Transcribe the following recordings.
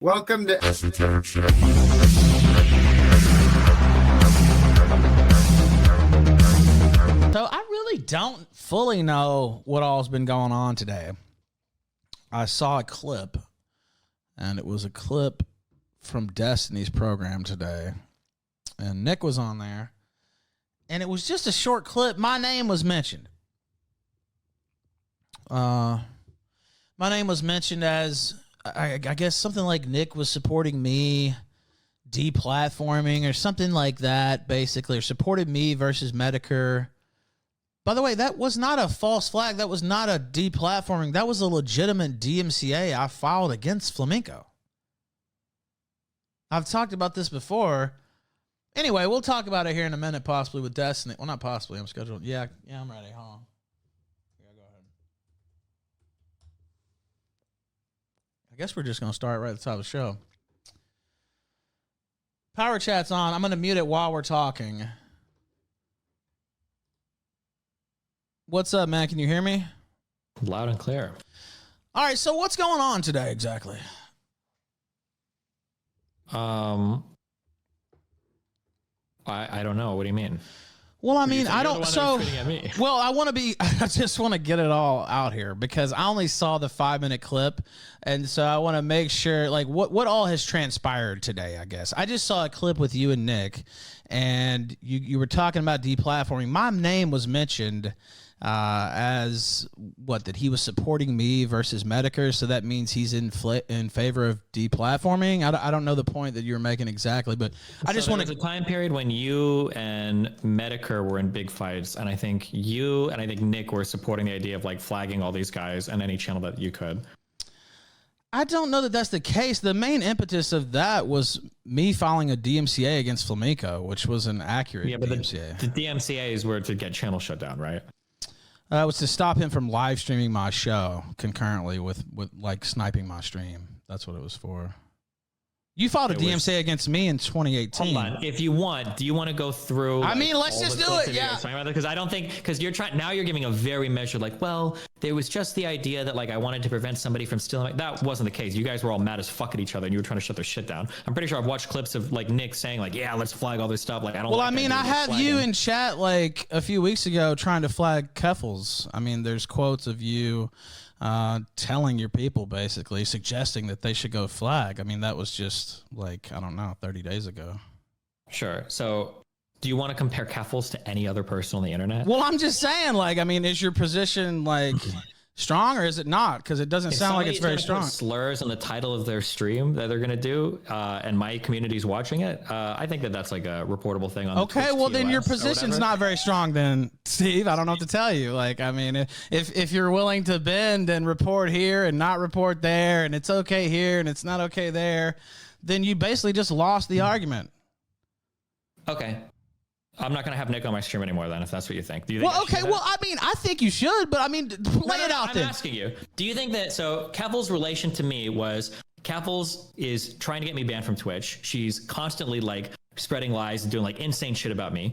Welcome to Untitled Chapter. So I really don't fully know what all's been going on today. I saw a clip, and it was a clip from Destiny's program today, and Nick was on there, and it was just a short clip. My name was mentioned. My name was mentioned as, I guess, something like Nick was supporting me, deplatforming or something like that, basically, or supported me versus Medicare. By the way, that was not a false flag. That was not a deplatforming. That was a legitimate DMCA I filed against Flamenco. I've talked about this before. Anyway, we'll talk about it here in a minute, possibly with Destiny. Well, not possibly. I'm scheduled. Yeah, I'm ready. Hold on. Yeah, go ahead. I guess we're just going to start right at the top of the show. Power chat's on. I'm going to mute it while we're talking. What's up, man? Can you hear me? Loud and clear. All right, so what's going on today exactly? I don't know. What do you mean? Well, I mean, I don't. So, me. well, I want to be. I just want to get it all out here because I only saw the 5-minute clip, and so I want to make sure, like, what all has transpired today. I guess I just saw a clip with you and Nick, and you were talking about deplatforming. My name was mentioned as what, that he was supporting me versus Medicare, so that means he's in favor of deplatforming. I don't know the point that you're making exactly, but I just want to. There was a time period when you and Medicare were in big fights, and I think you and I think Nick were supporting the idea of like flagging all these guys on any channel that you could. I don't know that that's the case. The main impetus of that was me filing a DMCA against Flamenco, which was an accurate DMCA. The DMCAs were to get channel shut down, right? It was to stop him from live streaming my show concurrently with like sniping my stream. That's what it was for. You filed a DMCA against me in 2018. Hold on. If you want, do you want to go through? I mean, let's just do it. Yeah. Because I don't think, because you're trying, now you're giving a very measured, like, well, there was just the idea that like I wanted to prevent somebody from stealing. That wasn't the case. You guys were all mad as fuck at each other and you were trying to shut their shit down. I'm pretty sure I've watched clips of like Nick saying like, yeah, let's flag all this stuff. Like, I don't. Well, like I mean, I have you in chat like a few weeks ago trying to flag Keffals. I mean, there's quotes of you telling your people, basically suggesting that they should go flag. I mean, that was just like, I don't know, 30 days ago. Sure. So do you want to compare Keffals to any other person on the internet? Well, I'm just saying, like, I mean, is your position like strong or is it not? Because it doesn't sound like it's very strong. Slurs on the title of their stream that they're going to do, and my community's watching it. I think that that's like a reportable thing on the okay, well, then your position's not very strong then, Steve. I don't know what to tell you. Like, I mean, if you're willing to bend and report here and not report there, and it's okay here and it's not okay there, then you basically just lost the argument. Okay. I'm not going to have Nick on my stream anymore then, if that's what you think. Do you think I mean, I think you should, but I mean, lay it out then. I'm asking you, do you think that, so Keffals' relation to me was, Keffals is trying to get me banned from Twitch. She's constantly like spreading lies and doing like insane shit about me.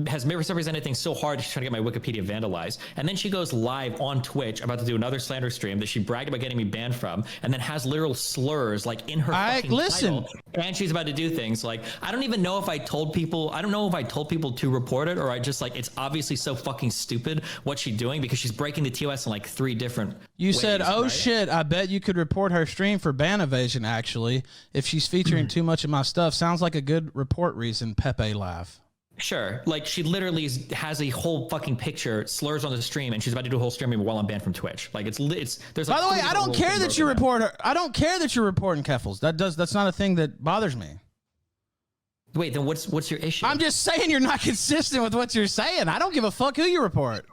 Has misrepresented things so hard, she's trying to get my Wikipedia vandalized. And then she goes live on Twitch about to do another slander stream that she bragged about getting me banned from, and then has literal slurs like in her fucking title. And she's about to do things like, I don't even know if I told people, I don't know if I told people to report it, or I just like, it's obviously so fucking stupid what she's doing because she's breaking the TOS in like 3 different ways, said, oh right? shit, I bet you could report her stream for ban evasion actually if she's featuring too much of my stuff. Sounds like a good report reason. Pepe laugh. Sure. Like she literally has a whole fucking picture, slurs on the stream, and she's about to do a whole stream while I'm banned from Twitch. Like it's there's like, by the way, I don't care that you report her. I don't care that you're reporting Keffals. That's not a thing that bothers me. Wait, then what's your issue? I'm just saying you're not consistent with what you're saying. I don't give a fuck who you report.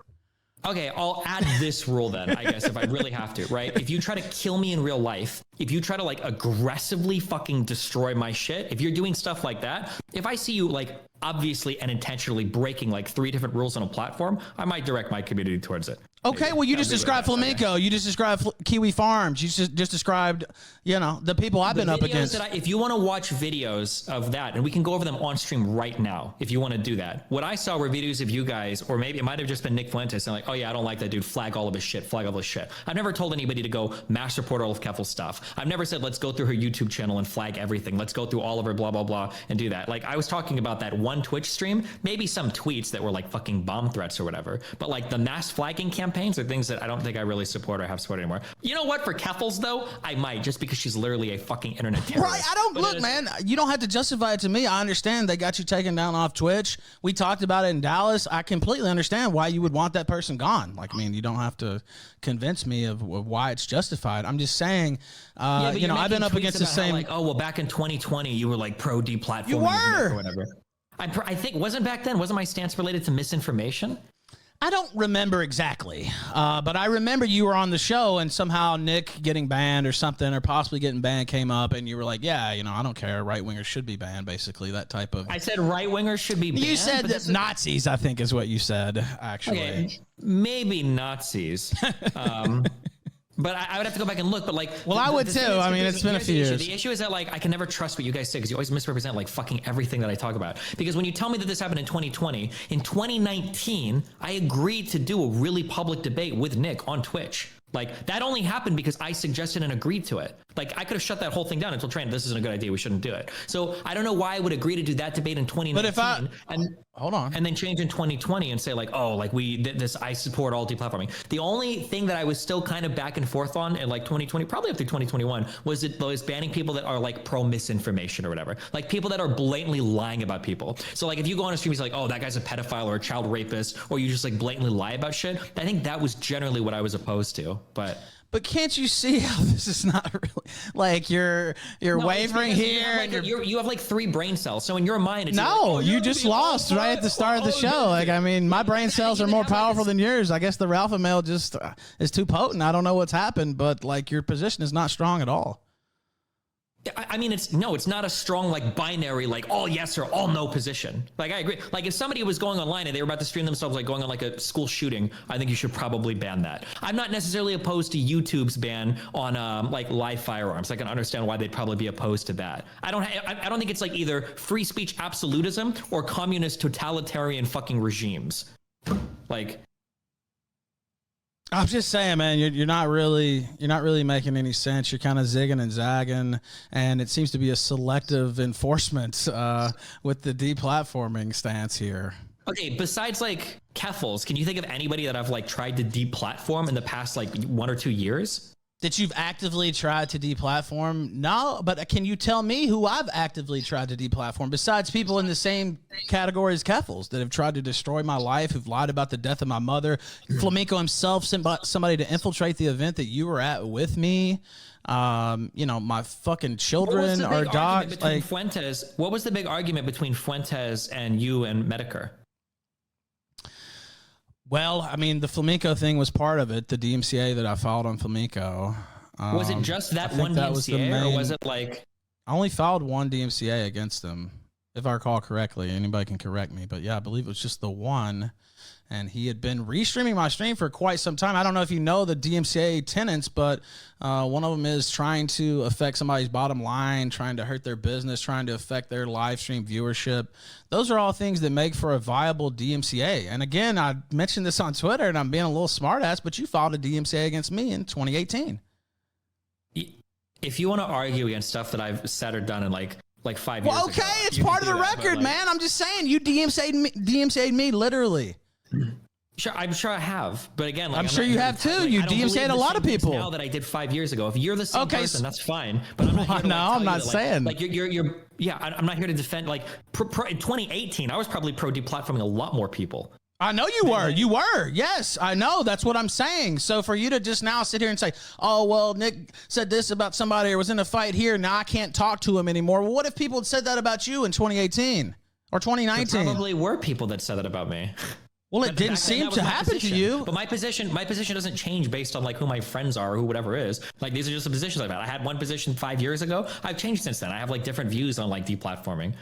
Okay, I'll add this rule then, I guess, if I really have to, right? If you try to kill me in real life, if you try to like aggressively fucking destroy my shit, if you're doing stuff like that, if I see you like obviously and intentionally breaking like 3 different rules on a platform, I might direct my community towards it. Okay, maybe. well, you That just would be described good. Flamenco. Okay. You just described Kiwi Farms. You just described, you know, the people I've been up against. If you want to watch videos of that, and we can go over them on stream right now, if you want to do that. What I saw were videos of you guys, or maybe it might have just been Nick Fuentes, and like, oh yeah, I don't like that dude. Flag all of his shit. Flag all this shit. I've never told anybody to go mass report all of Keffals stuff. I've never said, let's go through her YouTube channel and flag everything. Let's go through all of her blah, blah, blah, and do that. Like, I was talking about that one Twitch stream, maybe some tweets that were like fucking bomb threats or whatever. But like the mass flagging campaigns are things that I don't think I really support or have support anymore. You know what? For Keffals though, I might, just because she's literally a fucking internet terrorist. Right, I don't look, man. You don't have to justify it to me. I understand they got you taken down off Twitch. We talked about it in Dallas. I completely understand why you would want that person gone. Like, I mean, you don't have to convince me of why it's justified. I'm just saying, you know, I've been up against the same. Like, oh well, back in 2020, you were like pro deplatforming. You were. Or whatever. I think wasn't back then. Wasn't my stance related to misinformation? I don't remember exactly, but I remember you were on the show and somehow Nick getting banned or something, or possibly getting banned came up, and you were like, yeah, you know, I don't care. Right-wingers should be banned, basically, that type of... I said right-wingers should be banned? You said that Nazis, I think, is what you said, actually. Okay, maybe Nazis. But I would have to go back and look. But like, well, I would too. I mean, it's been a few years. The issue is that like I can never trust what you guys say because you always misrepresent like fucking everything that I talk about. Because when you tell me that this happened in 2020, in 2019, I agreed to do a really public debate with Nick on Twitch. Like that only happened because I suggested and agreed to it. Like I could have shut that whole thing down until Trent, this isn't a good idea. We shouldn't do it. So I don't know why I would agree to do that debate in 2019. But if hold on, and then change in 2020 and say like, oh, like I support all deplatforming. The only thing that I was still kind of back and forth on in like 2020, probably up to 2021, was banning people that are like pro misinformation or whatever. Like people that are blatantly lying about people. So like if you go on a stream, he's like, oh, that guy's a pedophile or a child rapist, or you just like blatantly lie about shit. I think that was generally what I was opposed to. But can't you see how this is not really like you're wavering here? Like, and you have like 3 brain cells. So in your mind, it's no, like, you just lost right at the start of the show. Like, I mean, my brain cells are more powerful than yours. I guess the Ralphamale just is too potent. I don't know what's happened, but like your position is not strong at all. I mean, it's not a strong, like binary, like all yes or all no position. Like I agree. Like if somebody was going online and they were about to stream themselves, like going on like a school shooting, I think you should probably ban that. I'm not necessarily opposed to YouTube's ban on like live firearms. I can understand why they'd probably be opposed to that. I don't think it's like either free speech absolutism or communist totalitarian fucking regimes. Like, I'm just saying, man, you're not really making any sense. You're kind of zigging and zagging, and it seems to be a selective enforcement with the deplatforming stance here. Okay, besides like Keffals, can you think of anybody that I've like tried to deplatform in the past like 1 or 2 years? That you've actively tried to deplatform? No, but can you tell me who I've actively tried to deplatform besides people in the same category as Keffals that have tried to destroy my life, who've lied about the death of my mother? Flamenco himself sent somebody to infiltrate the event that you were at with me. You know, my fucking children are dogs. Like, Fuentes, what was the big argument between Fuentes and you and Medicare? Well, I mean, the Flamenco thing was part of it, the DMCA that I filed on Flamenco. Was it just that one DMCA, or was it like... I only filed one DMCA against him, if I recall correctly. Anybody can correct me. But yeah, I believe it was just the one. And he had been restreaming my stream for quite some time. I don't know if you know the DMCA tenets, but one of them is trying to affect somebody's bottom line, trying to hurt their business, trying to affect their live stream viewership. Those are all things that make for a viable DMCA. And again, I mentioned this on Twitter, and I'm being a little smartass, but you filed a DMCA against me in 2018. If you want to argue against stuff that I've said or done in like 5 years ago, okay, it's part of the record, man. I'm just saying, you DMCA'd me literally. Sure, I'm sure I have, but again, like, I'm sure you have too. You DMCA'd a lot of people now that I did 5 years ago. If you're the same person, that's fine. But I'm not here to, I'm not saying like you're. Yeah, I'm not here to defend. Like in 2018, I was probably pro deplatforming a lot more people. I know you were. You were. Yes, I know. That's what I'm saying. So for you to just now sit here and say, oh, well, Nick said this about somebody or was in a fight here, now I can't talk to him anymore. Well, what if people had said that about you in 2018 or 2019? There probably were people that said that about me. Well, it didn't seem to happen to you. But my position doesn't change based on like who my friends are or who whatever is. Like these are just the positions I've had. I had one position 5 years ago. I've changed since then. I have like different views on like deplatforming.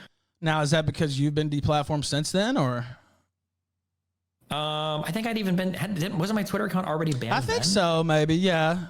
Now, is that because you've been deplatformed since then, or? I think I'd even wasn't my Twitter account already banned? I think then? so, maybe, yeah.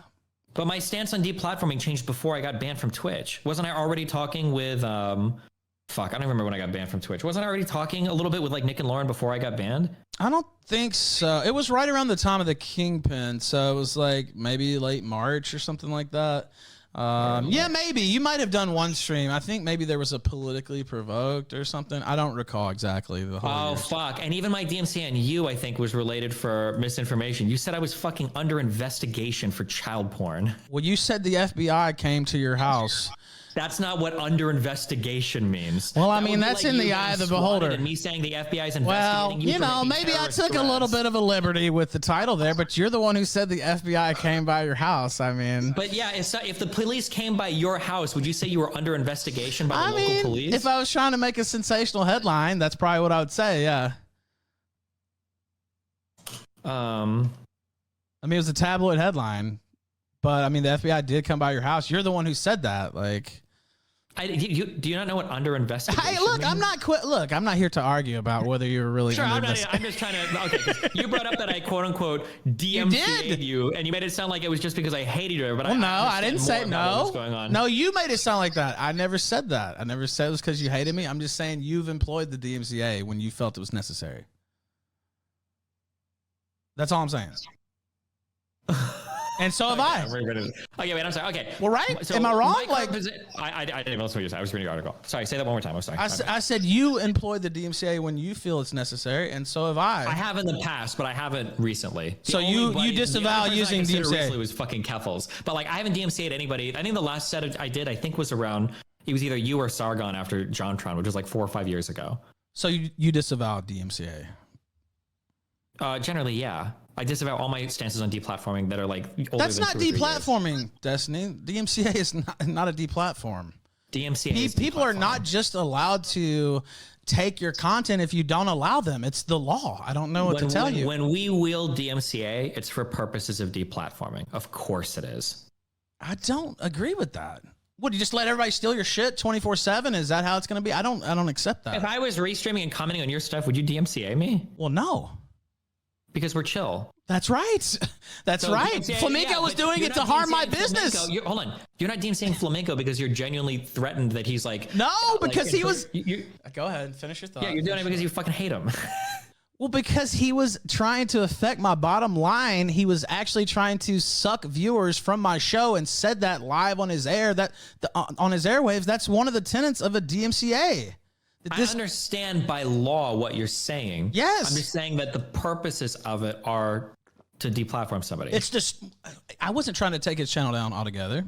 But my stance on deplatforming changed before I got banned from Twitch. Wasn't I already talking with fuck, I don't remember when I got banned from Twitch. Wasn't I already talking a little bit with like Nick and Lauren before I got banned? I don't think so. It was right around the time of the Kingpin, so it was like maybe late March or something like that. Yeah, maybe. You might have done one stream. I think maybe there was a politically provoked or something. I don't recall exactly the whole year. Fuck. And even my DMCA and you, I think, was related for misinformation. You said I was fucking under investigation for child porn. Well, you said the FBI came to your house. That's not what under investigation means. Well, I mean, that's in the eye of the beholder. And me saying the FBI is investigating well, you know, maybe I took a little bit of a liberty with the title there, but you're the one who said the FBI came by your house. I mean, but yeah, if the police came by your house, would you say you were under investigation by the local police? If I was trying to make a sensational headline, that's probably what I would say. Yeah. I mean, it was a tabloid headline, but I mean, the FBI did come by your house. You're the one who said that, like. Do you not know what under investigation Hey, look, means? I'm not here to argue about whether you're really. Sure, I'm just trying to. Okay, you brought up that I quote unquote DMCA'd you, and you made it sound like it was just because I hated you. But well, I didn't say no. What's going on. No, you made it sound like that. I never said that. I never said it was because you hated me. I'm just saying you've employed the DMCA when you felt it was necessary. That's all I'm saying. And so have I. Okay, wait, I'm sorry. Okay. Well, right? So am I wrong? I didn't even listen to what you said. I was reading your article. Sorry, say that one more time. I'm sorry. I said you employed the DMCA when you feel it's necessary, and so have I. I have in the past, but I haven't recently. So you disavow using DMCA? Recently was fucking Keffals, but like I haven't DMCA'd anybody. I think the last set I did, I think, was around. It was either you or Sargon after JonTron, which was like 4 or 5 years ago. So you disavow DMCA? Generally, yeah. I disavow all my stances on deplatforming that are like older That's than not deplatforming, Destiny. DMCA is not a deplatform. DMCA people are not just allowed to take your content if you don't allow them. It's the law. I don't know what to tell you. When we wield DMCA, it's for purposes of deplatforming. Of course it is. I don't agree with that. What, you just let everybody steal your shit 24/7? Is that how it's going to be? I don't accept that. If I was restreaming and commenting on your stuff, would you DMCA me? Well, no. Because we're chill. That's right. That's right. Flamenco was doing it to harm my business. Hold on. You're not DMCAing Flamenco because you're genuinely threatened that he's like... No, because he was... Go ahead. Finish your thought. Yeah, you're doing it because you fucking hate him. Well, because he was trying to affect my bottom line. He was actually trying to suck viewers from my show and said that live on his air, on his airwaves. That's one of the tenets of a DMCA. I understand by law what you're saying. Yes. I'm just saying that the purposes of it are to deplatform somebody. It's just, I wasn't trying to take his channel down altogether.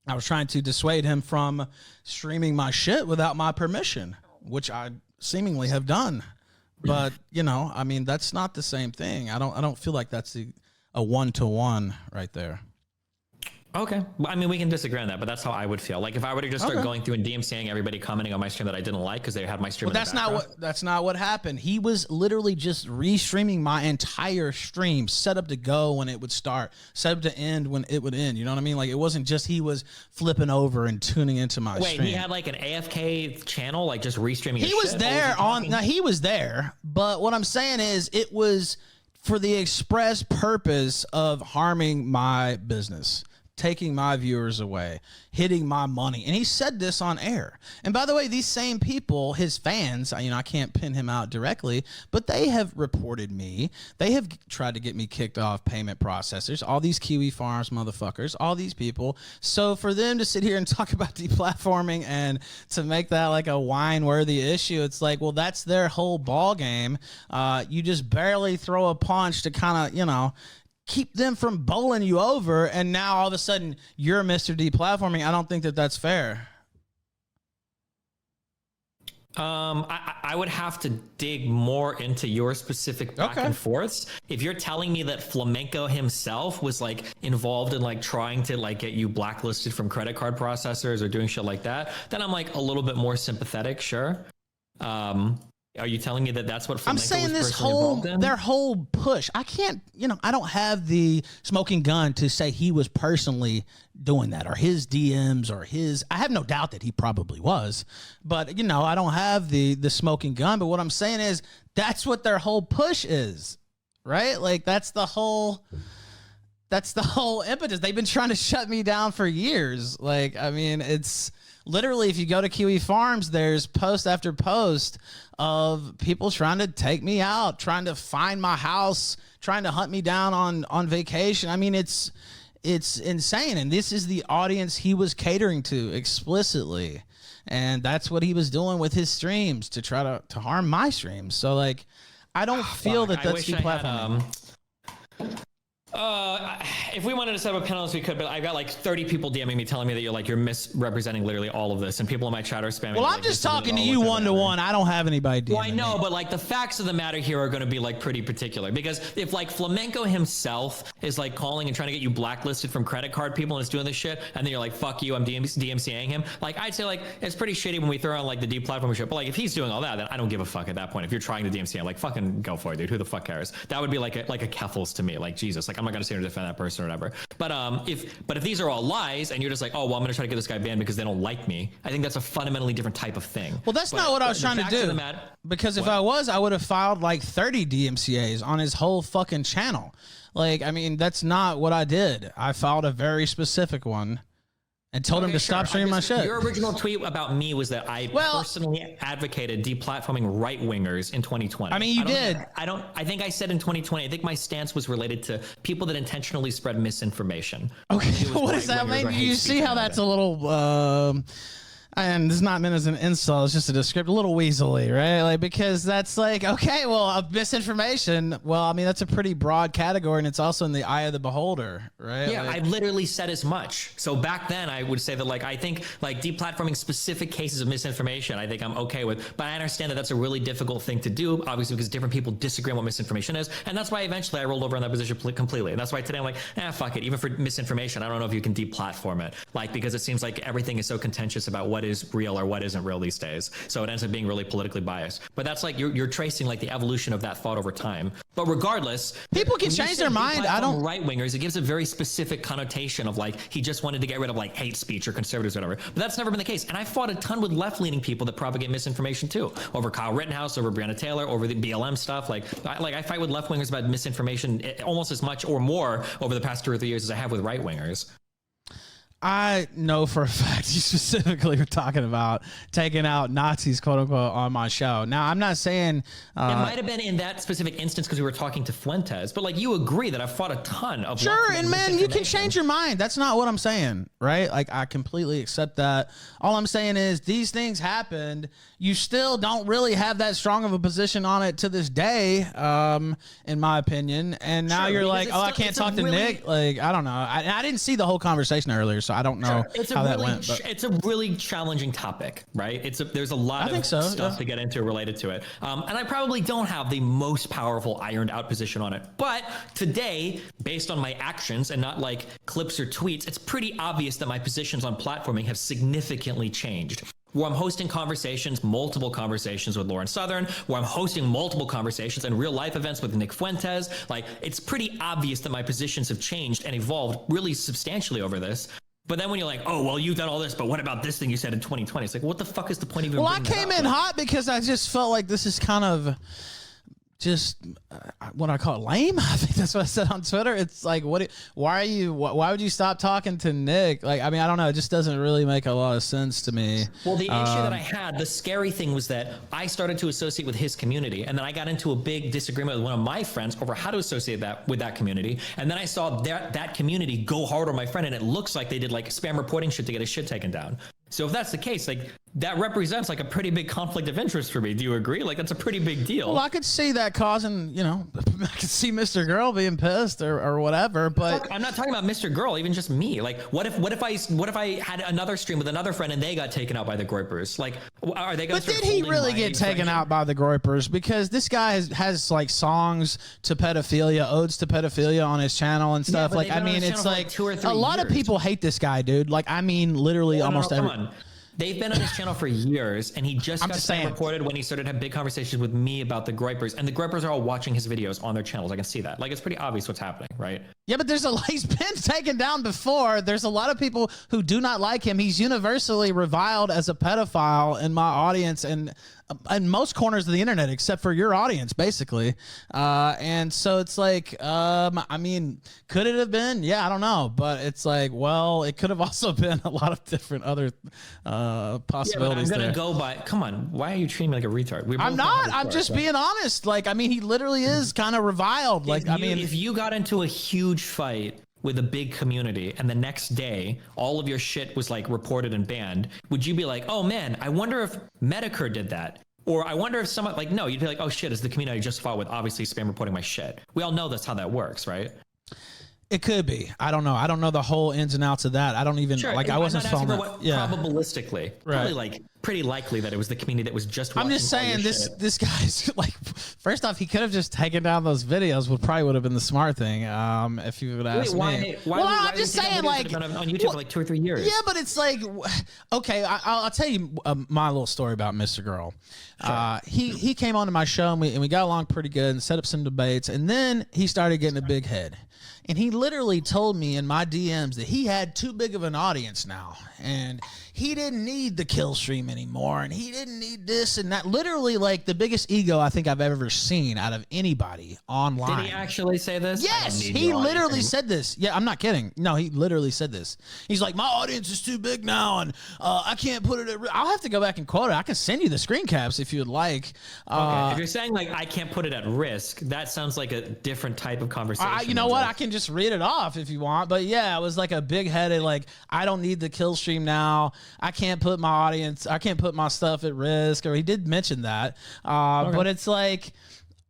I was trying to dissuade him from streaming my shit without my permission, which I seemingly have done. But, you know, I mean, that's not the same thing. I don't feel like that's a one-to-one right there. Okay. I mean, we can disagree on that, but that's how I would feel. Like if I were to just start going through and DMCAing everybody commenting on my stream that I didn't like because they had my stream. Well, that's not what happened. He was literally just restreaming my entire stream, set up to go when it would start, set up to end when it would end. You know what I mean? Like it wasn't just he was flipping over and tuning into my stream. Wait, he had like an AFK channel, like just restreaming. He was there he was there, but what I'm saying is it was for the express purpose of harming my business, taking my viewers away, hitting my money. And he said this on air. And by the way, these same people, his fans, you know, I can't pin him out directly, but they have reported me. They have tried to get me kicked off payment processors, all these Kiwi Farms motherfuckers, all these people. So for them to sit here and talk about deplatforming and to make that like a whine-worthy issue, it's like, well, that's their whole ball game. You just barely throw a punch to kind of, you know, keep them from bowling you over, and now all of a sudden you're Mr. Deplatforming. I don't think that that's fair. I would have to dig more into your specific back and forths. If you're telling me that Flamenco himself was like involved in like trying to like get you blacklisted from credit card processors or doing shit like that, then I'm like a little bit more sympathetic. Sure. Are you telling me that that's what Flamenco I'm saying? Was their whole push. I can't, you know, I don't have the smoking gun to say he was personally doing that or his DMs or his. I have no doubt that he probably was, but you know, I don't have the smoking gun. But what I'm saying is that's what their whole push is. right? Like that's the whole impetus. They've been trying to shut me down for years. Like, I mean, it's literally, if you go to Kiwi Farms, there's post after post of people trying to take me out, trying to find my house, trying to hunt me down on vacation. I mean, it's insane. And this is the audience he was catering to explicitly. And that's what he was doing with his streams to try to harm my streams. So like, I don't feel that that's deplatforming. If we wanted to set up a panelist, we could, but I've got like 30 people DMing me telling me that you're misrepresenting literally all of this, and people in my chat are spamming. Well, I'm just talking to you one-to-one. I don't have anybody DMing. Well, I know, but like the facts of the matter here are going to be like pretty particular, because if like Flamenco himself is like calling and trying to get you blacklisted from credit card people and is doing this shit, and then you're like, fuck you, I'm DMCAing him. Like, I'd say like it's pretty shitty when we throw on like the deplatforming shit, but like if he's doing all that, then I don't give a fuck at that point. If you're trying to DMCA, like fucking go for it, dude. Who the fuck cares? That would be like a Keffals to me. Like, Jesus, like I'm not going to sit here to defend that person or whatever. But if these are all lies and you're just like, oh well, I'm gonna try to get this guy banned because they don't like me, I think that's a fundamentally different type of thing. Well, that's not what I was trying to do. Because if I was, I would have filed like 30 DMCAs on his whole fucking channel. Like, I mean, that's not what I did. I filed a very specific one and told him to stop streaming my shit. Your original tweet about me was that I personally advocated deplatforming right-wingers in 2020. I mean, you did. I think I said in 2020, I think my stance was related to people that intentionally spread misinformation. Okay, what does that mean? You see how that's a little... and this is not meant as an insult, it's just a descriptor, a little weaselly, right? Like, because that's like, okay, well, misinformation, well, I mean, that's a pretty broad category, and it's also in the eye of the beholder, right? Yeah, like, I literally said as much. So back then, I would say that, like, I think, like, deplatforming specific cases of misinformation, I think I'm okay with, but I understand that that's a really difficult thing to do, obviously, because different people disagree on what misinformation is, and that's why eventually I rolled over in that position completely. And that's why today I'm like, fuck it, even for misinformation, I don't know if you can deplatform it, like, because it seems like everything is so contentious about what is real or what isn't real these days. So it ends up being really politically biased. But that's like you're tracing like the evolution of that thought over time. But regardless, people can change their mind. I don't right wingers. It gives a very specific connotation of like he just wanted to get rid of like hate speech or conservatives or whatever. But that's never been the case. And I fought a ton with left leaning people that propagate misinformation too, over Kyle Rittenhouse, over Breonna Taylor, over the BLM stuff. Like I fight with left wingers about misinformation almost as much or more over the past 2 or 3 years as I have with right wingers. I know for a fact you specifically were talking about taking out Nazis, quote unquote, on my show. Now, I'm not saying it might have been in that specific instance because we were talking to Fuentes, but like you agree that I've fought a ton of sure, and man, you can change your mind. That's not what I'm saying, right? Like I completely accept that. All I'm saying is these things happened. You still don't really have that strong of a position on it to this day, in my opinion. And now you're like, oh, I can't talk to Nick. Like I don't know. I didn't see the whole conversation earlier. So I don't know how that went. But it's a really challenging topic, right? There's a lot of stuff to get into related to it. And I probably don't have the most powerful ironed out position on it. But today, based on my actions and not like clips or tweets, it's pretty obvious that my positions on platforming have significantly changed. Where I'm hosting conversations, multiple conversations with Lauren Southern, where I'm hosting multiple conversations and real life events with Nick Fuentes. Like, it's pretty obvious that my positions have changed and evolved really substantially over this. But then when you're like, oh, well, you've done all this, but what about this thing you said in 2020? It's like, what the fuck is the point of even? Well, I came in hot because I just felt like this is kind of just what I call it, lame. I think that's what I said on Twitter. It's like, why would you stop talking to Nick? Like, I mean, I don't know. It just doesn't really make a lot of sense to me. Well, the issue that I had, the scary thing was that I started to associate with his community. And then I got into a big disagreement with one of my friends over how to associate that with that community. And then I saw that community go hard on my friend. And it looks like they did like spam reporting shit to get his shit taken down. So if that's the case, like that represents like a pretty big conflict of interest for me. Do you agree? Like that's a pretty big deal. Well, I could see that causing, I could see MrGirl being pissed or whatever, but look, I'm not talking about MrGirl, even just me. Like what if I had another stream with another friend and they got taken out by the groypers? Like are they going to? But did he really get taken out by the groypers? Because this guy has like songs to pedophilia, odes to pedophilia on his channel and stuff. Like I mean, it's like 2 or 3 a lot of people hate this guy, dude. Like I mean, literally almost every. They've been on his channel for years, and he just got reported when he started to have big conversations with me about the groypers, and the groypers are all watching his videos on their channels. I can see that. Like, it's pretty obvious what's happening, right? Yeah, but he's been taken down before. There's a lot of people who do not like him. He's universally reviled as a pedophile in my audience, and in most corners of the internet except for your audience, basically. And so it's like, I mean, could it have been? Yeah, I don't know, but it's like, well, it could have also been a lot of different other possibilities. Yeah, I'm gonna go by. Come on, why are you treating me like a retard? I'm not. I'm just being honest. Like, I mean, he literally is kind of reviled. Like, if you got into a huge fight with a big community and the next day all of your shit was like reported and banned, would you be like, oh man, I wonder if Medicare did that? Or I wonder if someone, like, no, you'd be like, oh shit, is the community I just fought with obviously spam reporting my shit? We all know that's how that works, right? It could be. I don't know. I don't know the whole ins and outs of that. I don't even like. I wasn't following that. Yeah. Probabilistically, probably like pretty likely that it was the community that was just. I'm just saying this guy's like. First off, he could have just taken down those videos. Would have been the smart thing. If you would ask me. I'm just saying, like, on YouTube for like 2 or 3 years. Yeah, but it's like, okay, I'll tell you my little story about MrGirl. Sure. He came onto my show and we got along pretty good and set up some debates, and then he started getting a big head. And he literally told me in my DMs that he had too big of an audience now. And he didn't need the kill stream anymore. And he didn't need this and that. Literally, like, the biggest ego I think I've ever seen out of anybody online. Did he actually say this? Yes, he literally said this. Yeah, I'm not kidding. No, he literally said this. He's like, my audience is too big now, and I can't put it at risk. I'll have to go back and quote it. I can send you the screen caps if you would like. Okay. If you're saying, like, I can't put it at risk, that sounds like a different type of conversation. You know what? I can just read it off if you want. But yeah, it was like a big-headed, like, I don't need the kill stream now. I can't put my stuff at risk. Or he did mention that. But it's like,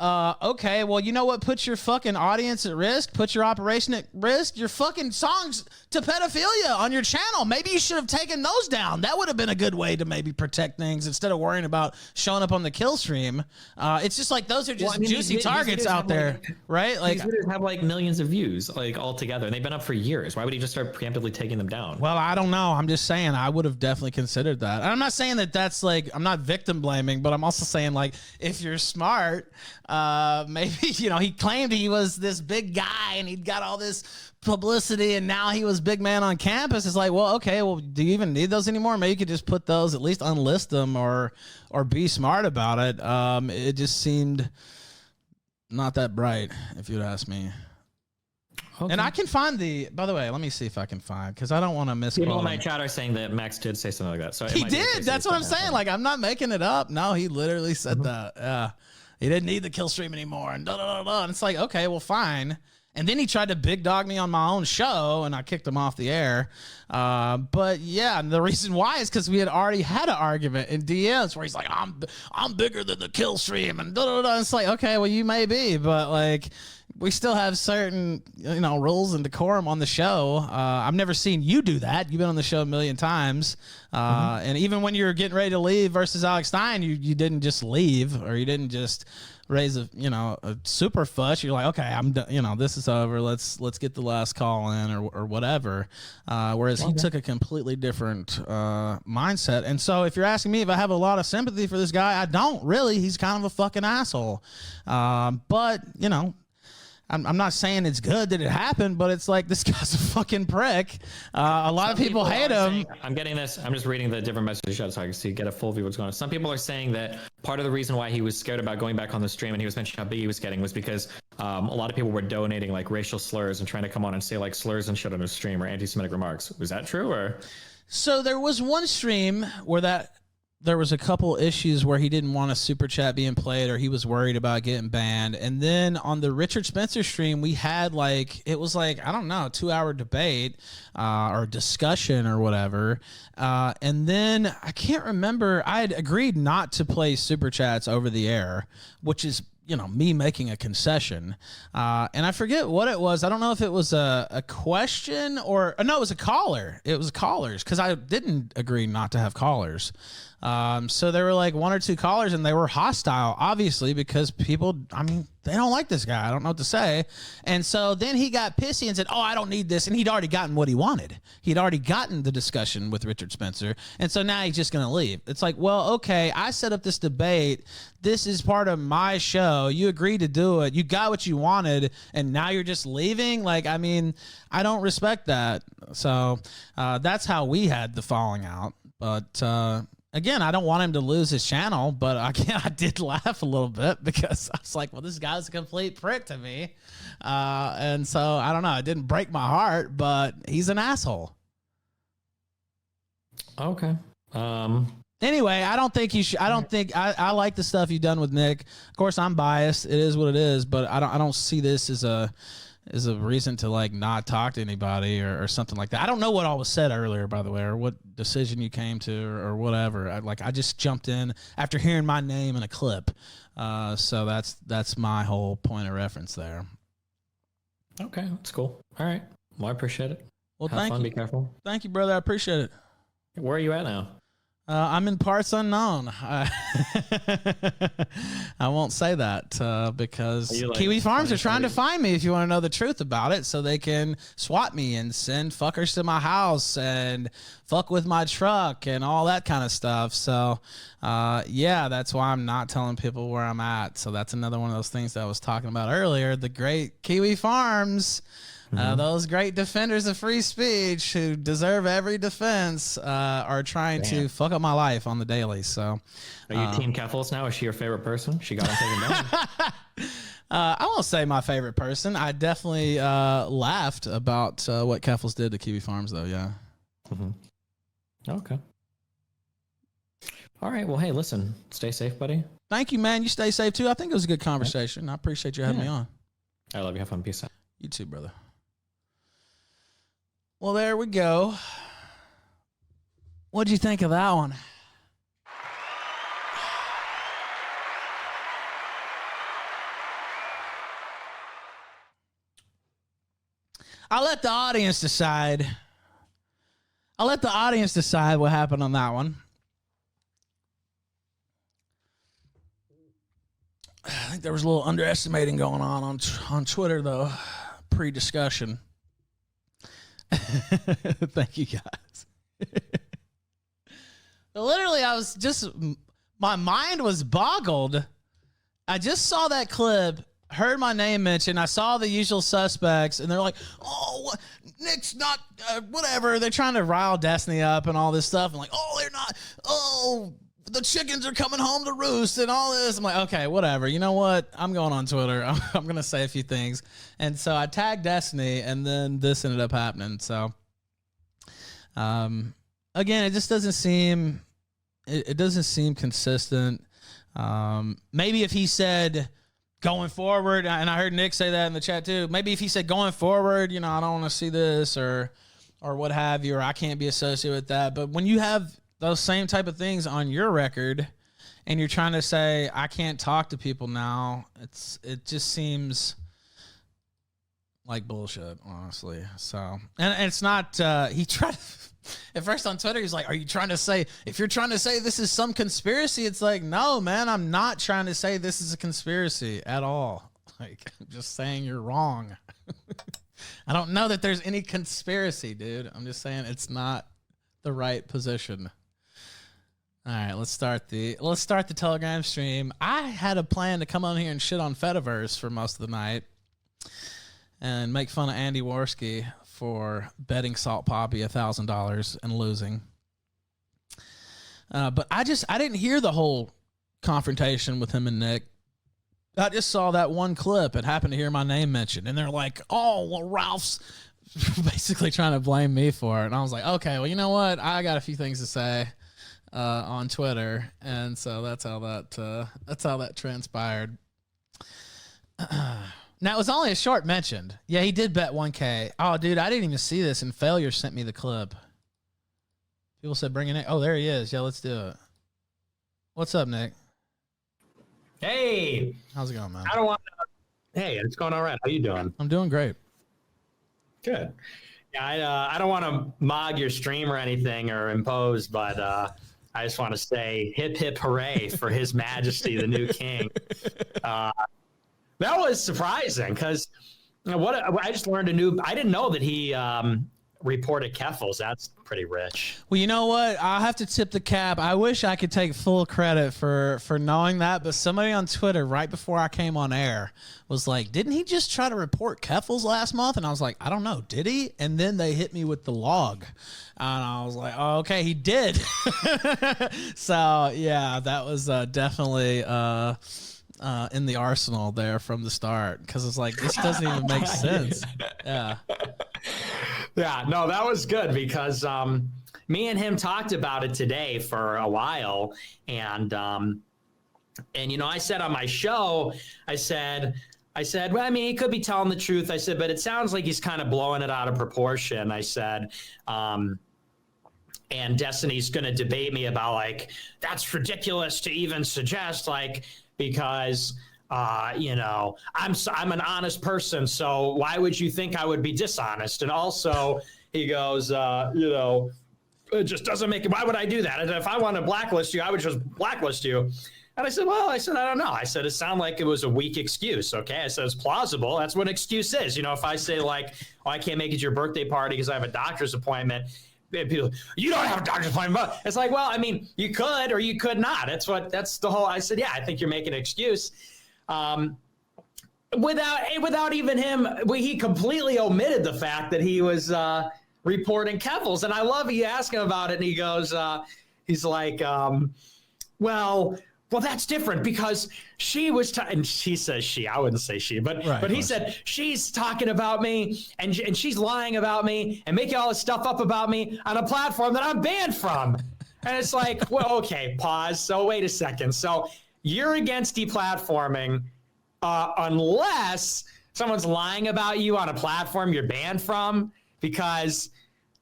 okay, well, you know what puts your fucking audience at risk? Put your operation at risk? Your fucking songs to pedophilia on your channel. Maybe you should have taken those down. That would have been a good way to maybe protect things instead of worrying about showing up on the kill stream. It's just like those are just juicy targets out there, right? Like, these videos have like millions of views, like, all together, and they've been up for years. Why would he just start preemptively taking them down? Well, I don't know. I'm just saying I would have definitely considered that. And I'm not saying that that's like, I'm not victim blaming, but I'm also saying, like, if you're smart, maybe, you know, he claimed he was this big guy and he'd got all this publicity and now he was big man on campus. It's like, well, okay, well, do you even need those anymore? Maybe you could just put those, at least unlist them or be smart about it. It just seemed not that bright, if you'd ask me. Okay. And I can find by the way, let me see if I can find, because I don't want to misquote. People in my chat are saying that Max did say something like that. So he did. That's what I'm saying. Like, I'm not making it up. No, he literally said that. Yeah. He didn't need the kill stream anymore. And And it's like, okay, well, fine. And then he tried to big dog me on my own show, and I kicked him off the air. But yeah, and the reason why is because we had already had an argument in DMs where he's like, I'm bigger than the kill stream, and And it's like, okay, well, you may be, but like, we still have certain, you know, rules and decorum on the show. I've never seen you do that. You've been on the show a million times. And even when you were getting ready to leave versus Alex Stein, you didn't just leave, or you didn't just raise a super fuss. You're like, okay, I'm done. You know, this is over. Let's get the last call in or whatever. Whereas he took a completely different mindset. And so if you're asking me if I have a lot of sympathy for this guy, I don't really. He's kind of a fucking asshole. But, you know, I'm not saying it's good that it happened, but it's like, this guy's a fucking prick. A lot of people hate him. I'm getting this. I'm just reading the different messages so I can see, get a full view of what's going on. Some people are saying that part of the reason why he was scared about going back on the stream and he was mentioning how big he was getting was because a lot of people were donating like racial slurs and trying to come on and say like slurs and shit on his stream or anti-Semitic remarks. Was that true? Or so there was one stream where there was a couple issues where he didn't want a super chat being played, or he was worried about getting banned. And then on the Richard Spencer stream, we had it was like, I don't know, a 2-hour debate or discussion or whatever. And then I can't remember, I had agreed not to play super chats over the air, which is, you know, me making a concession. And I forget what it was. I don't know if it was a question or no, it was a caller. It was callers, because I didn't agree not to have callers. So there were like 1 or 2 callers, and they were hostile, obviously, because people, I mean, they don't like this guy. I don't know what to say. And so then he got pissy and said, oh, I don't need this. And he'd already gotten what he wanted. He'd already gotten the discussion with Richard Spencer. And so now he's just going to leave. It's like, well, okay, I set up this debate. This is part of my show. You agreed to do it. You got what you wanted. And now you're just leaving? Like, I mean, I don't respect that. So that's how we had the falling out. But again, I don't want him to lose his channel, but again, I did laugh a little bit because I was like, well, this guy's a complete prick to me. And so I don't know. It didn't break my heart, but he's an asshole. Okay. Anyway, I don't think you should. I like the stuff you've done with Nick. Of course, I'm biased. It is what it is, but I don't see this as a reason to like not talk to anybody or something like that. I don't know what all was said earlier, by the way, or what decision you came to or whatever. I just jumped in after hearing my name in a clip. So that's my whole point of reference there. Okay, that's cool. All right. Well, I appreciate it. Well, Have thank fun, you. Be careful. Thank you, brother. I appreciate it. Where are you at now? I'm in parts unknown. I won't say that because like Kiwi Farms are trying to find me if you want to know the truth about it so they can swat me and send fuckers to my house and fuck with my truck and all that kind of stuff. So, yeah, that's why I'm not telling people where I'm at. So that's another one of those things that I was talking about earlier. The great Kiwi Farms. Those great defenders of free speech who deserve every defense are trying to fuck up my life on the daily. So, are you Team Keffals now? Is she your favorite person? She got him taken down. I won't say my favorite person. I definitely laughed about what Keffals did to Kiwi Farms, though. Yeah. Okay. All right. Well, hey, listen. Stay safe, buddy. Thank you, man. You stay safe too. I think it was a good conversation. I appreciate you having me on. I love you. Have fun. Peace out. You too, brother. Well, there we go. What'd you think of that one? I'll let the audience decide. I'll let the audience decide what happened on that one. I think there was a little underestimating going on Twitter, though, pre-discussion. Thank you, guys. Literally, I was just, my mind was boggled. I just saw that clip, heard my name mentioned. I saw the usual suspects, and they're like, oh, Nick's not, whatever. They're trying to rile Destiny up and all this stuff. And like, oh, they're not, oh, the chickens are coming home to roost and all this. I'm like, okay, whatever. You know what? I'm going on Twitter. I'm going to say a few things. And so I tagged Destiny, and then this ended up happening. So, again, it just doesn't seem, it doesn't seem consistent. Maybe if he said going forward, and I heard Nick say that in the chat too, maybe if he said going forward, you know, I don't want to see this or what have you, or I can't be associated with that. But when you have those same type of things on your record and you're trying to say, I can't talk to people now, it just seems like bullshit, honestly. So, and it's not, he tried at first on Twitter, he's like, are you trying to say, if you're trying to say this is some conspiracy, it's like, no, man, I'm not trying to say this is a conspiracy at all. Like, I'm just saying you're wrong. I don't know that there's any conspiracy, dude. I'm just saying it's not the right position. All right, let's start the Telegram stream. I had a plan to come on here and shit on Fediverse for most of the night and make fun of Andy Worski for betting Salt Poppy $1,000 and losing. But I didn't hear the whole confrontation with him and Nick. I just saw that one clip and happened to hear my name mentioned. And they're like, oh, well, Ralph's basically trying to blame me for it. And I was like, okay, well, you know what? I got a few things to say on Twitter. And so that's how that transpired. Now, it was only a short mention. Yeah, he did bet 1K. Oh, dude, I didn't even see this, and Failure sent me the clip. People said bring it in. Oh, there he is. Yeah, let's do it. What's up, Nick? Hey. How's it going, man? Hey, it's going all right. How you doing? I'm doing great. Good. Yeah, I don't want to mog your stream or anything or impose, but I just want to say hip, hip, hooray for His Majesty, the new king. That was surprising because I just learned I didn't know that he reported Keffals. That's pretty rich. Well, you know what? I'll have to tip the cap. I wish I could take full credit for knowing that, but somebody on Twitter right before I came on air was like, didn't he just try to report Keffals last month? And I was like, I don't know. Did he? And then they hit me with the log. And I was like, oh, okay, he did. So, yeah, that was definitely in the arsenal there from the start, because it's like, this doesn't even make sense. Yeah. Yeah, no, that was good because me and him talked about it today for a while. And you know, I said on my show, I said, well, I mean, he could be telling the truth. I said, but it sounds like he's kind of blowing it out of proportion. I said, and Destiny's going to debate me about like, that's ridiculous to even suggest, like, because you know, I'm an honest person, so why would you think I would be dishonest? And also, he goes, you know, it just doesn't make it. Why would I do that? And if I want to blacklist you, I would just blacklist you. And I said, well, I don't know. I said, it sounded like it was a weak excuse. Okay. I said, it's plausible. That's what an excuse is. You know, if I say like, oh, I can't make it to your birthday party because I have a doctor's appointment. People, you don't have a doctor's appointment. It's like, well, I mean, you could or you could not. That's the whole. I said, yeah, I think you're making an excuse. Without even him, he completely omitted the fact that he was reporting Keffals. And I love you ask him about it, and he goes, he's like, well, that's different because she was, and she says she, I wouldn't say she, but right, but he said she's talking about me and she's lying about me and making all this stuff up about me on a platform that I'm banned from. And it's like, well, okay, pause. So wait a second. So you're against deplatforming unless someone's lying about you on a platform you're banned from, because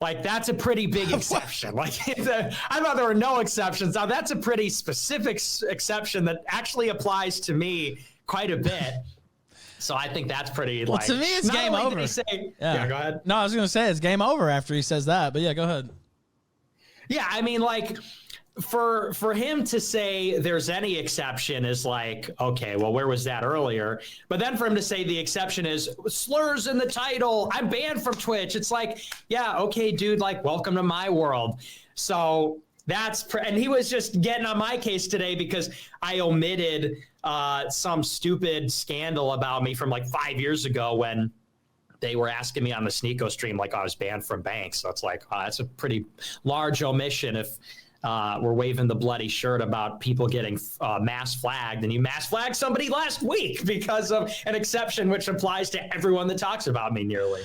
like that's a pretty big exception. Like I thought there were no exceptions. Now that's a pretty specific exception that actually applies to me quite a bit. So I think that's pretty. Well, like, to me, it's game over. Yeah, go ahead. No, I was going to say it's game over after he says that, but yeah, go ahead. Yeah, I mean, like, for him to say there's any exception is like, okay, well, where was that earlier? But then for him to say the exception is slurs in the title, I'm banned from Twitch. It's like, yeah, okay, dude, like, welcome to my world. So and he was just getting on my case today because I omitted some stupid scandal about me from like 5 years ago when they were asking me on the Sneeko stream, like I was banned from banks. So it's like, that's a pretty large omission if we're waving the bloody shirt about people getting mass flagged, and you mass flagged somebody last week because of an exception which applies to everyone that talks about me nearly.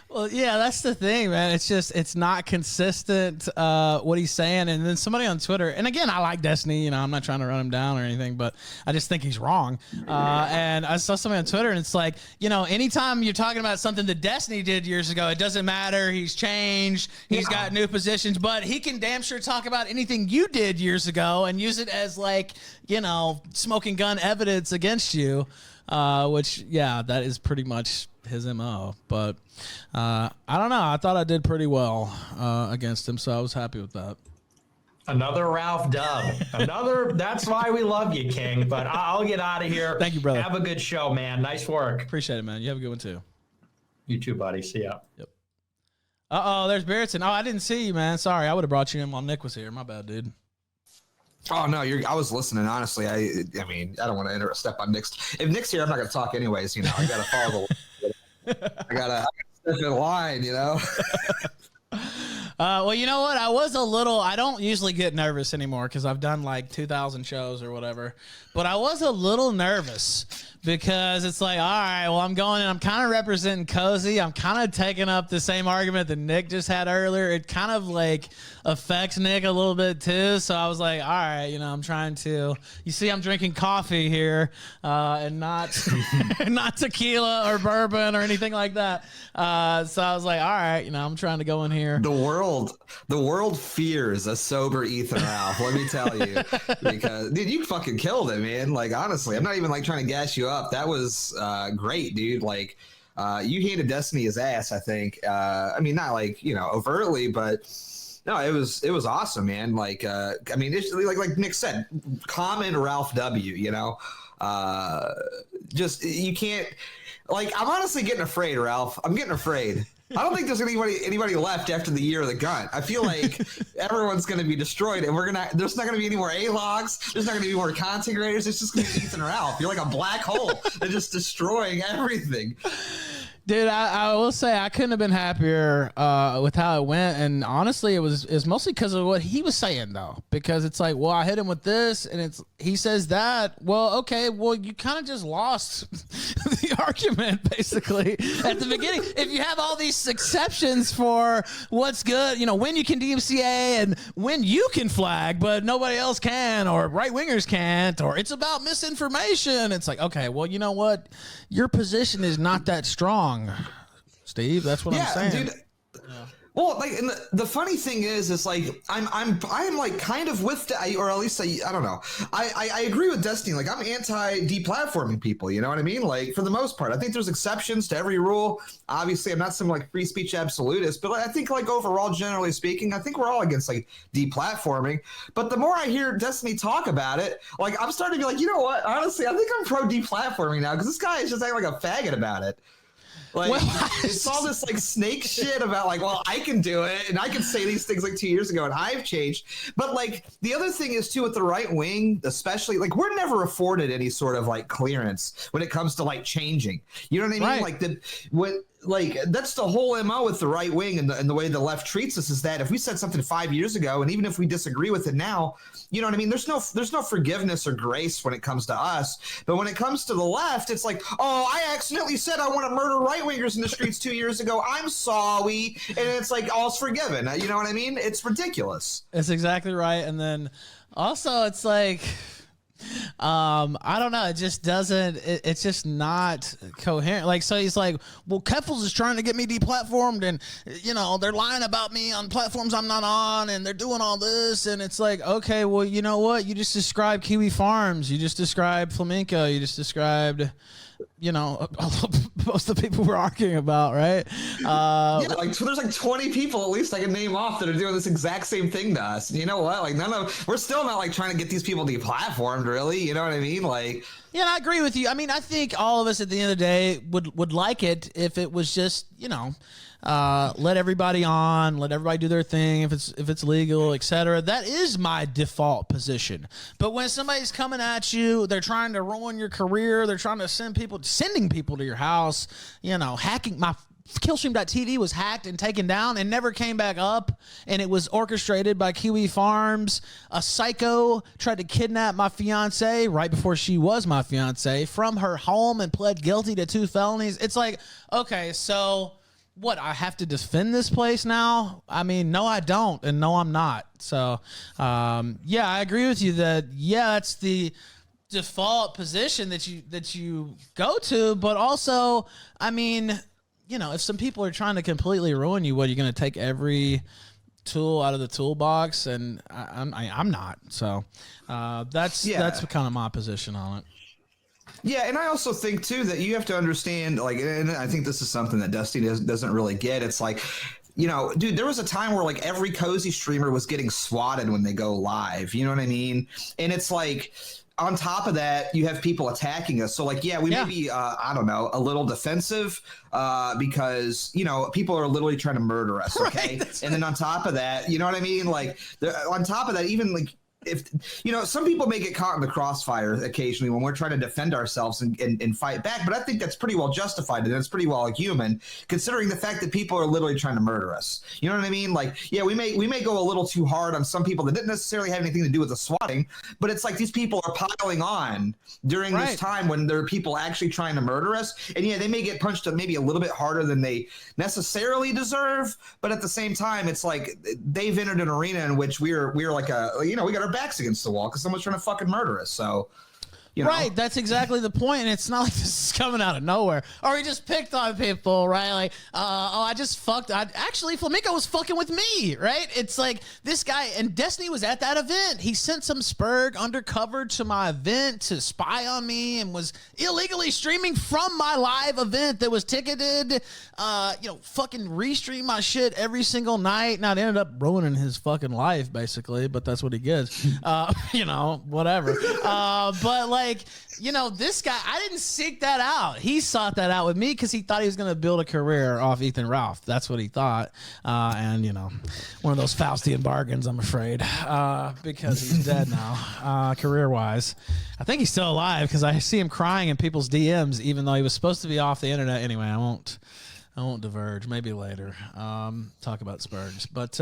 Well, yeah, that's the thing, man. It's not consistent what he's saying. And then somebody on Twitter, and again, I like Destiny, you know, I'm not trying to run him down or anything, but I just think he's wrong. And I saw somebody on Twitter, and it's like, you know, anytime you're talking about something that Destiny did years ago, it doesn't matter. He's changed. He's got new positions, but he can damn sure talk about anything you did years ago and use it as like, you know, smoking gun evidence against you, which, yeah, that is pretty much his MO. But I don't know. I thought I did pretty well against him, so I was happy with that. Another Ralph dub. That's why we love you, King. But I'll get out of here. Thank you, brother. Have a good show, man. Nice work. Appreciate it, man. You have a good one, too. You too, buddy. See ya. Yep. Uh-oh, there's Beardson. Oh, I didn't see you, man. Sorry. I would have brought you in while Nick was here. My bad, dude. Oh no, I was listening. Honestly, I mean, I don't want to step on Nick's. If Nick's here, I'm not going to talk anyways. You know, I got to follow the. I gotta step in line. You know. Well, you know what? I don't usually get nervous anymore because I've done like 2,000 shows or whatever. But I was a little nervous because it's like, all right, well, I'm going and I'm kind of representing Cozy. I'm kind of taking up the same argument that Nick just had earlier. It kind of like affects Nick a little bit too. So I was like, all right, you know, I'm trying to, you see, I'm drinking coffee here and not, not tequila or bourbon or anything like that. So I was like, all right, you know, I'm trying to go in here. The world fears a sober Ethan Ralph. Let me tell you, because dude, you fucking killed it, man. Like honestly, I'm not even like trying to gas you up. That was great, dude. Like you handed Destiny his ass. I think. I mean, not like, you know, overtly, but no, it was awesome, man. Like I mean, it's like Nick said, common Ralph W. You know, just you can't. Like I'm honestly getting afraid, Ralph. I'm getting afraid. I don't think there's anybody left after the year of the gun. I feel like everyone's going to be destroyed, and there's not going to be any more A-logs. There's not going to be more content creators. It's just going to be Ethan and Ralph. You're like a black hole. They're just destroying everything. Dude, I will say I couldn't have been happier with how it went, and honestly, it was mostly because of what he was saying, though. Because it's like, well, I hit him with this, and he says that. Well, okay, well, you kind of just lost the argument basically at the beginning. If you have all these exceptions for what's good, you know, when you can DMCA and when you can flag, but nobody else can, or right wingers can't, or it's about misinformation. It's like, okay, well, you know what? Your position is not that strong, Steve. That's what I'm saying. Dude. Well, like, and the funny thing is like I'm like kind of with or at least I don't know. I agree with Destiny. Like, I'm anti-deplatforming people. You know what I mean? Like, for the most part, I think there's exceptions to every rule. Obviously, I'm not some like free speech absolutist, but I think like overall, generally speaking, I think we're all against like deplatforming. But the more I hear Destiny talk about it, like, I'm starting to be like, you know what? Honestly, I think I'm pro deplatforming now, because this guy is just acting like a faggot about it. Like, it's all this like snake shit about like, well, I can do it, and I can say these things like 2 years ago, and I've changed. But like, the other thing is too, with the right wing, especially, like, we're never afforded any sort of like clearance when it comes to like changing. You know what I mean? Right. Like that's the whole MO with the right wing and the way the left treats us, is that if we said something 5 years ago, and even if we disagree with it now, you know what I mean? There's no forgiveness or grace when it comes to us. But when it comes to the left, it's like, oh, I accidentally said I want to murder right wingers in the streets 2 years ago. I'm sorry. And it's like, all's forgiven. You know what I mean? It's ridiculous. That's exactly right. And then also it's like, I don't know. It just doesn't. It's just not coherent. Like, so he's like, well, Keffals is trying to get me deplatformed, and you know they're lying about me on platforms I'm not on, and they're doing all this, and it's like, okay, well, you know what? You just described Kiwi Farms. You just described Flamenco. You just described, you know, most of the people we're arguing about, right? Yeah, like, so there's like 20 people at least I can name off that are doing this exact same thing to us. You know what? Like, we're still not like trying to get these people deplatformed, really. You know what I mean? Like, yeah, I agree with you. I mean, I think all of us at the end of the day would like it if it was just, you know, let everybody on, let everybody do their thing, if it's legal, etc. That is my default position. But when somebody's coming at you, they're trying to ruin your career, they're trying to sending people to your house, you know, hacking my killstream.tv was hacked and taken down and never came back up, and it was orchestrated by Kiwi Farms. A psycho tried to kidnap my fiance right before she was my fiance from her home and pled guilty to 2 felonies. It's like, okay, so what, I have to defend this place now? I mean, no, I don't, and no, I'm not. So, yeah, I agree with you that, yeah, it's the default position that you go to, but also, I mean, you know, if some people are trying to completely ruin you, what, are you going to take every tool out of the toolbox? And I'm not. So that's kind of my position on it. Yeah, and I also think too that you have to understand, like, and I think this is something that Dusty doesn't really get. It's like, you know, dude, there was a time where like every cozy streamer was getting swatted when they go live. You know what I mean? And it's like, on top of that, you have people attacking us. So like, yeah, we may be, I don't know, a little defensive because, you know, people are literally trying to murder us. Okay. Right. And then on top of that, you know what I mean? Like, on top of that, even like, if, you know, some people may get caught in the crossfire occasionally when we're trying to defend ourselves and fight back, but I think that's pretty well justified and it's pretty well human, considering the fact that people are literally trying to murder us. You know what I mean? Like, yeah, we may go a little too hard on some people that didn't necessarily have anything to do with the swatting, but it's like these people are piling on during this time when there are people actually trying to murder us, and yeah, they may get punched maybe a little bit harder than they necessarily deserve, but at the same time, it's like they've entered an arena in which we're like we got our backs against the wall because someone's trying to fucking murder us. So, you know. Right, that's exactly the point. And it's not like this is coming out of nowhere. Or we just picked on people, right? Like, I just fucked. Actually, Flamenco was fucking with me, right? It's like this guy, and Destiny was at that event. He sent some Spurg undercover to my event to spy on me and was illegally streaming from my live event that was ticketed. You know, fucking restream my shit every single night. Now, it ended up ruining his fucking life, basically, but that's what he gets. You know, whatever. But like, like, this guy, I didn't seek that out. He sought that out with me because he thought he was going to build a career off Ethan Ralph. That's what he thought. And, one of those Faustian bargains, I'm afraid, because he's dead now, career-wise. I think he's still alive because I see him crying in people's DMs, even though he was supposed to be off the internet. Anyway, I won't diverge. Maybe later. Talk about Spurgs. But,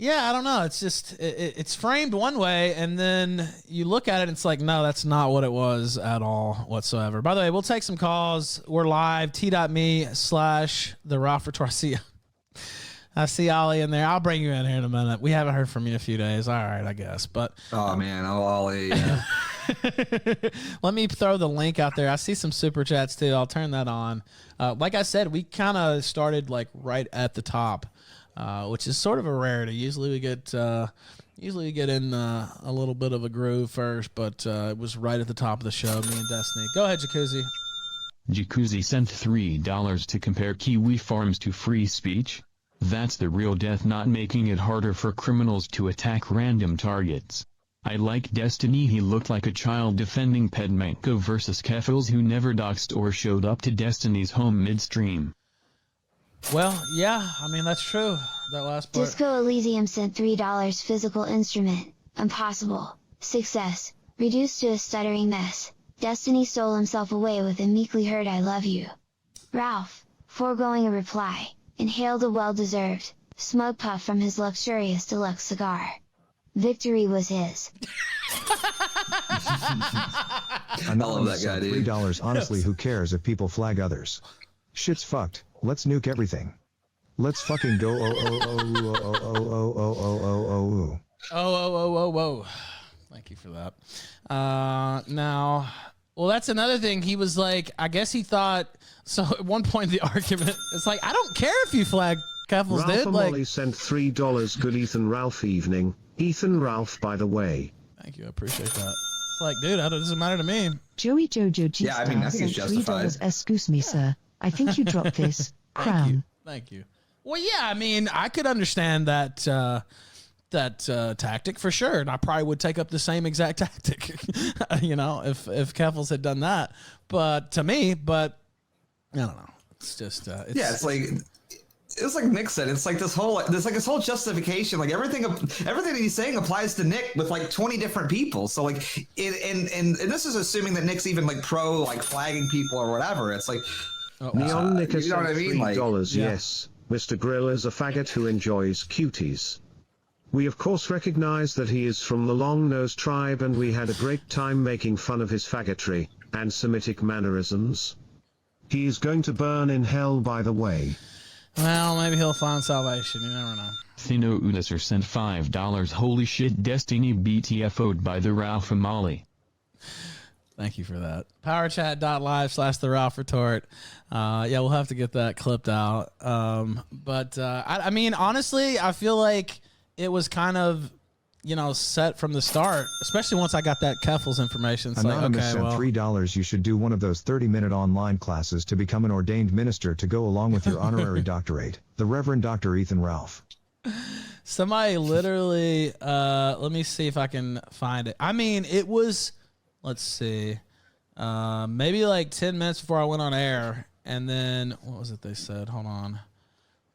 yeah, I don't know. It's just, it's framed one way, and then you look at it, and it's like, no, that's not what it was at all whatsoever. By the way, we'll take some calls. We're live, t.me/the Ralph Retort. I see Ollie in there. I'll bring you in here in a minute. We haven't heard from you in a few days. All right, I guess. But oh, man. Oh, Ollie. Yeah. Let me throw the link out there. I see some super chats, too. I'll turn that on. Like I said, we kind of started like right at the top. Which is sort of a rarity. Usually we get in a little bit of a groove first, but it was right at the top of the show. Me and Destiny. Go ahead, Jacuzzi. Jacuzzi sent $3 to compare Kiwi farms to free speech. That's the real death, not making it harder for criminals to attack random targets. I like Destiny. He looked like a child defending Flamenco versus Keffals, who never doxed or showed up to Destiny's home midstream. Well, yeah, I mean, that's true. That last part. Disco Elysium sent $3 physical instrument. Impossible. Success. Reduced to a stuttering mess. Destiny stole himself away with a meekly heard I love you. Ralph, foregoing a reply, inhaled a well-deserved, smug puff from his luxurious deluxe cigar. Victory was his. I love that guy, dude. $3, honestly, who cares if people flag others? Shit's fucked. Let's nuke everything. Let's fucking go. Oh. Thank you for that. Now, well, that's another thing. He was like, I guess he thought, so at one point the argument, it's like, I don't care if you flag Keffals did. Ralphamale sent $3. Good Ethan Ralph evening. Ethan Ralph, by the way. Thank you. I appreciate that. It's like, dude, it doesn't matter to me. Joey Jojo G Yeah, I mean, I think it's justified. $3. Excuse me, sir. I think you dropped this. Crown. Thank you. Well, yeah, I mean, I could understand that tactic for sure, and I probably would take up the same exact tactic, if Keffals had done that. But to me, I don't know. It's just it's like Nick said. It's like this whole justification. Like everything that he's saying applies to Nick with like 20 different people. So like, and this is assuming that Nick's even like pro like flagging people or whatever. It's like. Neon Nick has you know sent what I mean? $3, yes. MrGirl is a faggot who enjoys cuties. We of course recognize that he is from the long-nosed tribe, and we had a great time making fun of his faggotry and Semitic mannerisms. He is going to burn in hell, by the way. Well, maybe he'll find salvation. You never know. Thino Uliser sent $5. Holy shit, Destiny BTFO'd by the Ralphamale. Thank you for that. Powerchat.live/the Ralph Retort. Yeah, we'll have to get that clipped out. I mean, honestly, I feel like it was kind of, set from the start, especially once I got that Keffals information. It's Anonymous like, okay, sent $3. You should do one of those 30-minute online classes to become an ordained minister to go along with your honorary doctorate. The Reverend Dr. Ethan Ralph. Somebody literally, let me see if I can find it. I mean, it was... Let's see. Maybe like 10 minutes before I went on air. And then, what was it they said? Hold on.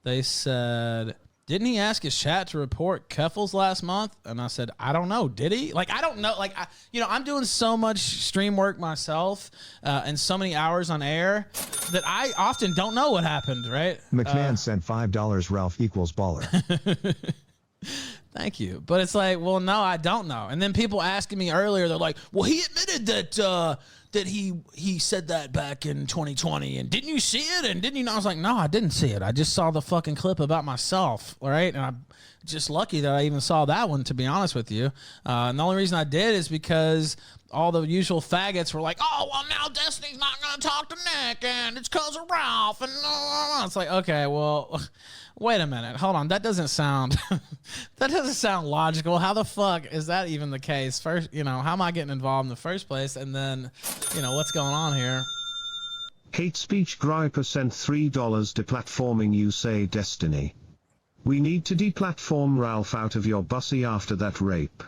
They said, didn't he ask his chat to report Keffals last month? And I said, I don't know. Did he? Like, I don't know. Like, I'm doing so much stream work myself and so many hours on air that I often don't know what happened, right? McMahon sent $5. Ralph equals baller. Thank you. But it's like, well, no, I don't know. And then people asking me earlier, they're like, well, he admitted that he said that back in 2020. And didn't you see it? And didn't you know? I was like, no, I didn't see it. I just saw the fucking clip about myself. All right. And I'm just lucky that I even saw that one, to be honest with you. And the only reason I did is because all the usual faggots were like, oh, well, now Destiny's not going to talk to Nick. And it's because of Ralph. And it's like, okay, well... Wait a minute. Hold on. That doesn't sound logical. How the fuck is that even the case? First, how am I getting involved in the first place? And then, what's going on here? Hate speech griper sent $3 deplatforming you say Destiny. We need to deplatform Ralph out of your bussy after that rape.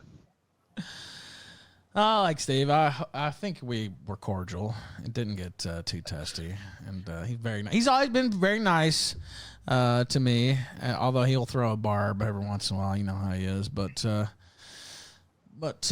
Oh, like Steve, I think we were cordial. It didn't get too testy, and he's very nice. He's always been very nice to me, although he'll throw a barb every once in a while. You know how he is, but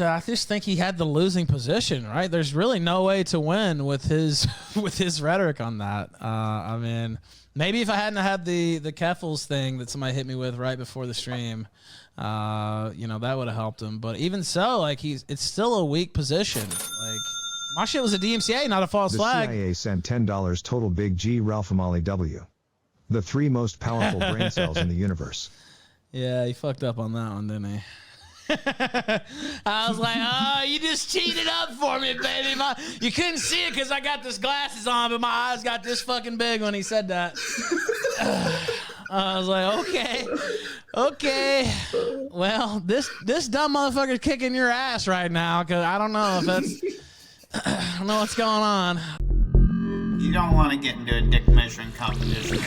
I just think he had the losing position. Right? There's really no way to win with his with his rhetoric on that. I mean, maybe if I hadn't had the Keffals thing that somebody hit me with right before the stream. That would have helped him. But even so, like it's still a weak position. Like my shit was a DMCA, not a false flag. The CIA sent $10 total Big G Ralphamale W. The 3 most powerful brain cells in the universe. Yeah, he fucked up on that one, didn't he? I was like, oh, you just cheated up for me, baby. You couldn't see it because I got this glasses on, but my eyes got this fucking big when he said that. I was like, okay. Well, this dumb motherfucker's kicking your ass right now because I don't know if that's, I don't know what's going on. You don't want to get into a dick measuring competition.